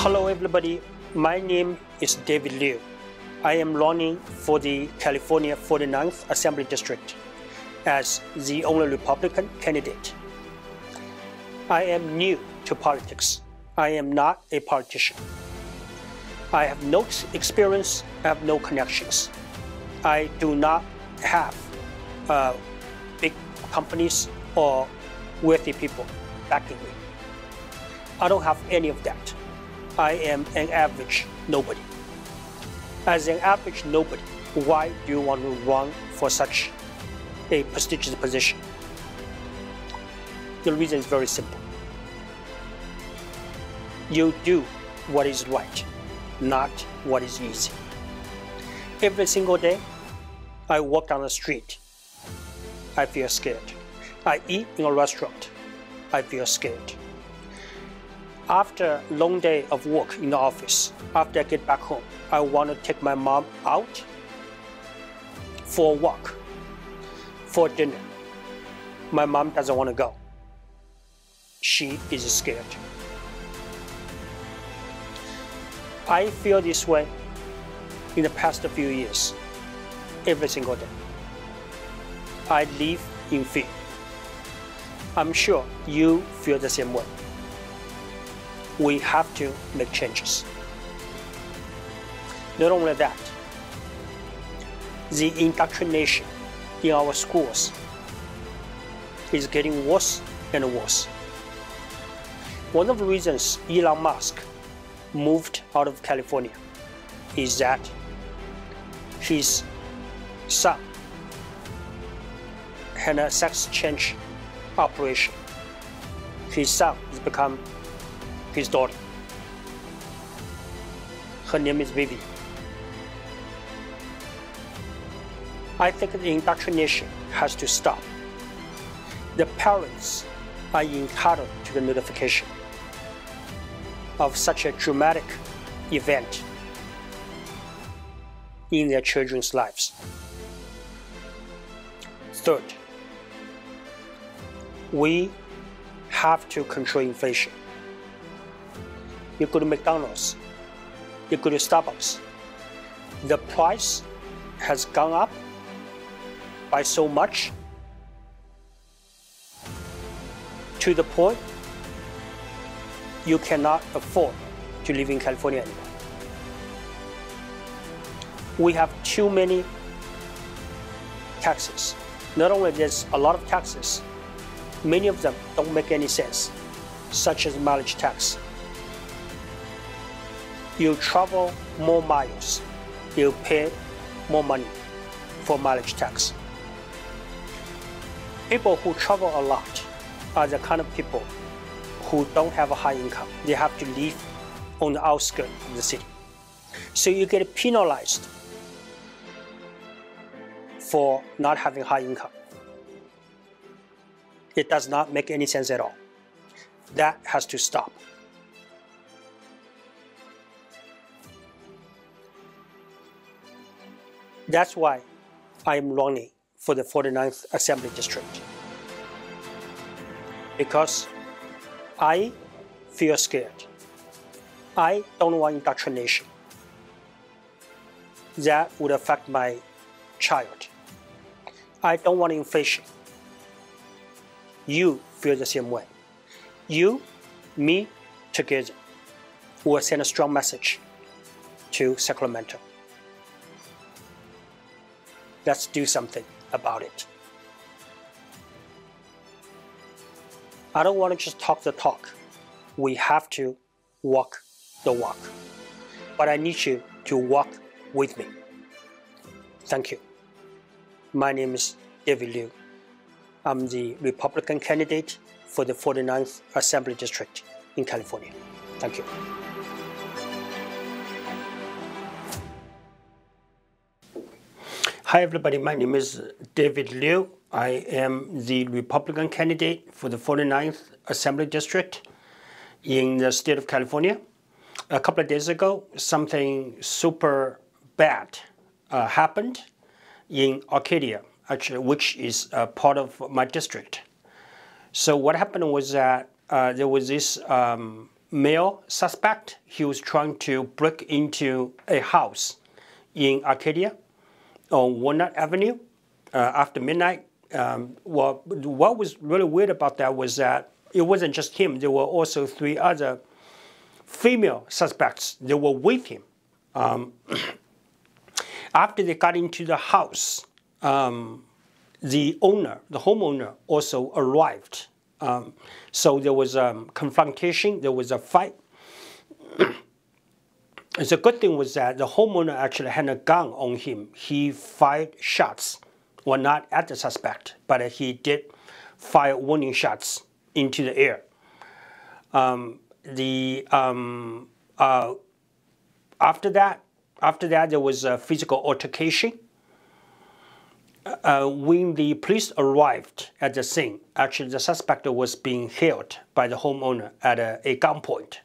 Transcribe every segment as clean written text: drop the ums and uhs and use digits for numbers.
Hello everybody, my name is David Liu. I am running for the California 49th Assembly District as the only Republican candidate. I am new to politics. I am not a politician. I have no experience, I have no connections. I do not have big companies or wealthy people backing me. I don't have any of that. I am an average nobody. As an average nobody, why do you want to run for such a prestigious position? The reason is very simple. You do what is right, not what is easy. Every single day, I walk down the street, I feel scared. I eat in a restaurant, I feel scared. After a long day of work in the office, after I get back home, I want to take my mom out for a walk, for dinner. My mom doesn't want to go. She is scared. I feel this way in the past few years, every single day. I live in fear. I'm sure you feel the same way. We have to make changes. Not only that, the indoctrination in our schools is getting worse and worse. One of the reasons Elon Musk moved out of California is that his son had a sex change operation. His son has become his daughter. Her name is Vivi. I think the indoctrination has to stop. The parents are entitled to the notification of such a dramatic event in their children's lives. Third, we have to control inflation. You go to McDonald's, you go to Starbucks, the price has gone up by so much to the point you cannot afford to live in California anymore. We have too many taxes. Not only there's a lot of taxes, many of them don't make any sense, such as mileage tax. You travel more miles, you pay more money for mileage tax. People who travel a lot are the kind of people who don't have a high income. They have to live on the outskirts of the city. So you get penalized for not having high income. It does not make any sense at all. That has to stop. That's why I am running for the 49th Assembly District. Because I feel scared. I don't want indoctrination. That would affect my child. I don't want inflation. You feel the same way. You, me, together will send a strong message to Sacramento. Let's do something about it. I don't want to just talk the talk. We have to walk the walk. But I need you to walk with me. Thank you. My name is David Liu. I'm the Republican candidate for the 49th Assembly District in California. Thank you. Hi everybody, my name is David Liu. I am the Republican candidate for the 49th Assembly District in the state of California. A couple of days ago, something super bad happened in Arcadia, actually, which is part of my district. So what happened was that there was this male suspect. He was trying to break into a house in Arcadia on Walnut Avenue after midnight. What was really weird about that was that it wasn't just him. There were also 3 other female suspects that were with him. After they got into the house, the homeowner also arrived. So there was a confrontation, there was a fight. And the good thing was that the homeowner actually had a gun on him. He fired shots, well, not at the suspect, but he did fire warning shots into the air. After that, there was a physical altercation. When the police arrived at the scene, actually the suspect was being held by the homeowner at a gunpoint.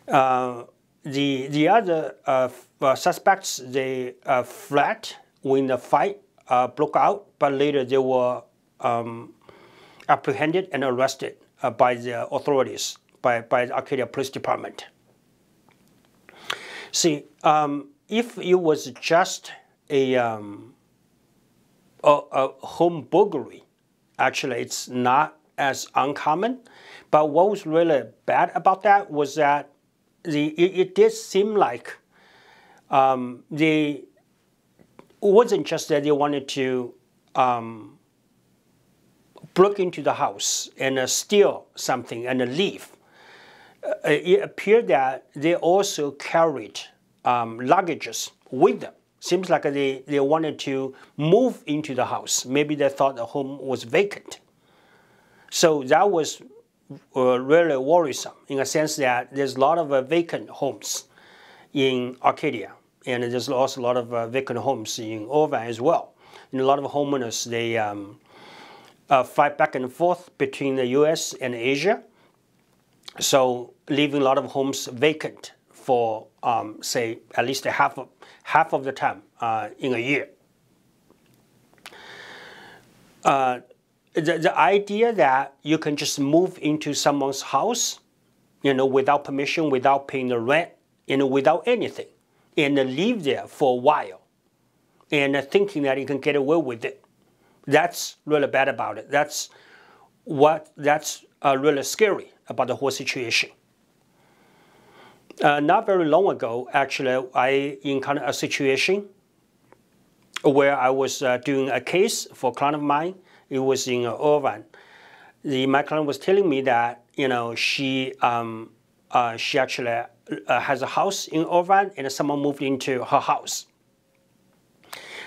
The other suspects, they fled when the fight broke out, but later they were apprehended and arrested by the authorities, by the Arcadia Police Department. See, if it was just a home burglary, actually it's not as uncommon. But what was really bad about that was that it did seem like it wasn't just that they wanted to break into the house and steal something and leave. It appeared that they also carried luggages with them. Seems like they wanted to move into the house. Maybe they thought the home was vacant. So that was really worrisome in a sense that there's a lot of vacant homes in Arcadia. And there's also a lot of vacant homes in Irvine as well. And a lot of homeowners, they fight back and forth between the US and Asia. So leaving a lot of homes vacant for, say, at least half of the time in a year. The idea that you can just move into someone's house, without permission, without paying the rent, without anything, and live there for a while, and thinking that you can get away with it, that's really bad about it. That's really scary about the whole situation. Not very long ago, actually, I encountered a situation where I was doing a case for a client of mine. It was in Irvine. My client was telling me that she actually has a house in Irvine, and someone moved into her house.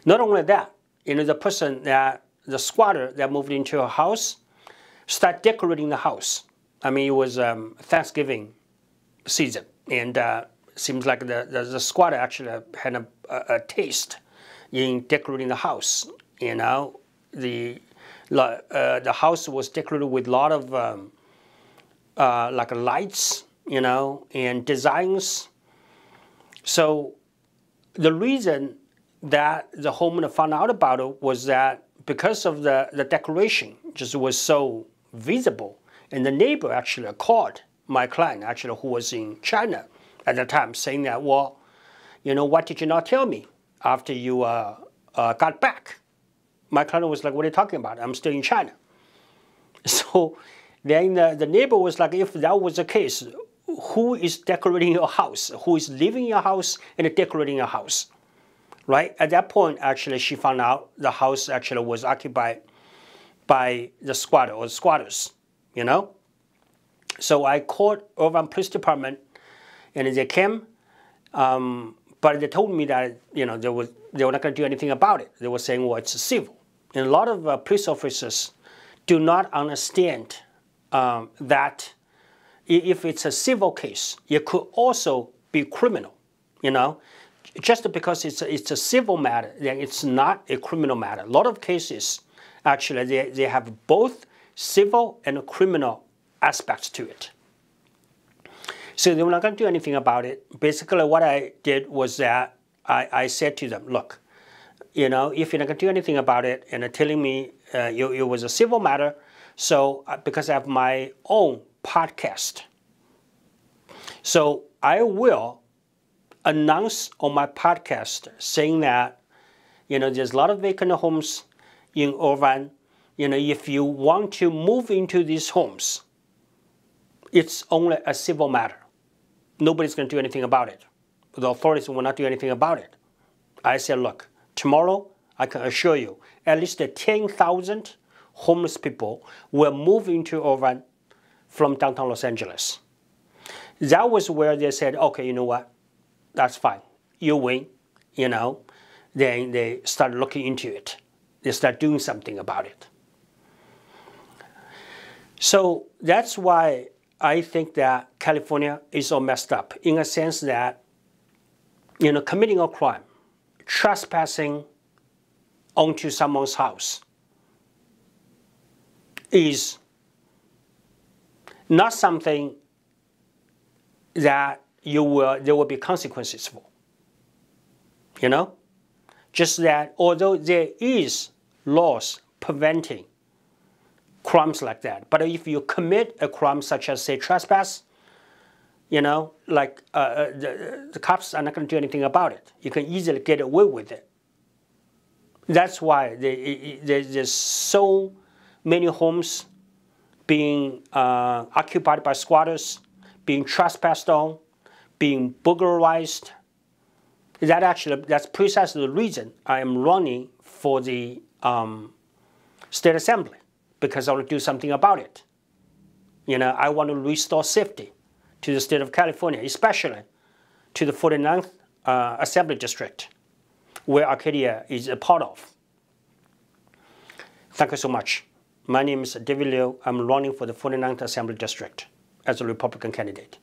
Not only that, the squatter that moved into her house started decorating the house. I mean, it was Thanksgiving season, and seems like the squatter actually had a taste in decorating the house. The house was decorated with a lot of like lights, and designs. So the reason that the homeowner found out about it was that because of the decoration just was so visible, and the neighbor actually called my client, actually who was in China at the time, saying that, well, what did you not tell me after you got back? My client was like, what are you talking about? I'm still in China. So then the neighbor was like, if that was the case, who is decorating your house? Who is living in your house and decorating your house? Right? At that point, actually, she found out the house actually was occupied by the squatter or squatters, So I called Irvine Police Department, and they came, but they told me that, they were not going to do anything about it. They were saying, well, it's civil. And a lot of police officers do not understand that if it's a civil case, it could also be criminal, Just because it's a civil matter, then it's not a criminal matter. A lot of cases, actually, they have both civil and criminal aspects to it. So they were not going to do anything about it. Basically, what I did was that I said to them, look, if you're not going to do anything about it and telling me it was a civil matter, so because I have my own podcast. So I will announce on my podcast saying that, there's a lot of vacant homes in Irvine. If you want to move into these homes, it's only a civil matter. Nobody's going to do anything about it. The authorities will not do anything about it. I said, look, tomorrow I can assure you at least 10,000 homeless people will move into Irvine from downtown Los Angeles. That was where they said, okay, you know what? That's fine. You win, Then they start looking into it. They start doing something about it. So that's why I think that California is all messed up in a sense that, committing a crime, trespassing onto someone's house is not something that there will be consequences for. Just that although there is laws preventing crimes like that, but if you commit a crime such as, say, trespass, the cops are not going to do anything about it. You can easily get away with it. That's why there's so many homes being occupied by squatters, being trespassed on, being burglarized. That's precisely the reason I am running for the state assembly, because I want to do something about it. I want to restore safety to the state of California, especially to the 49th Assembly District, where Arcadia is a part of. Thank you so much. My name is David Liu. I'm running for the 49th Assembly District as a Republican candidate.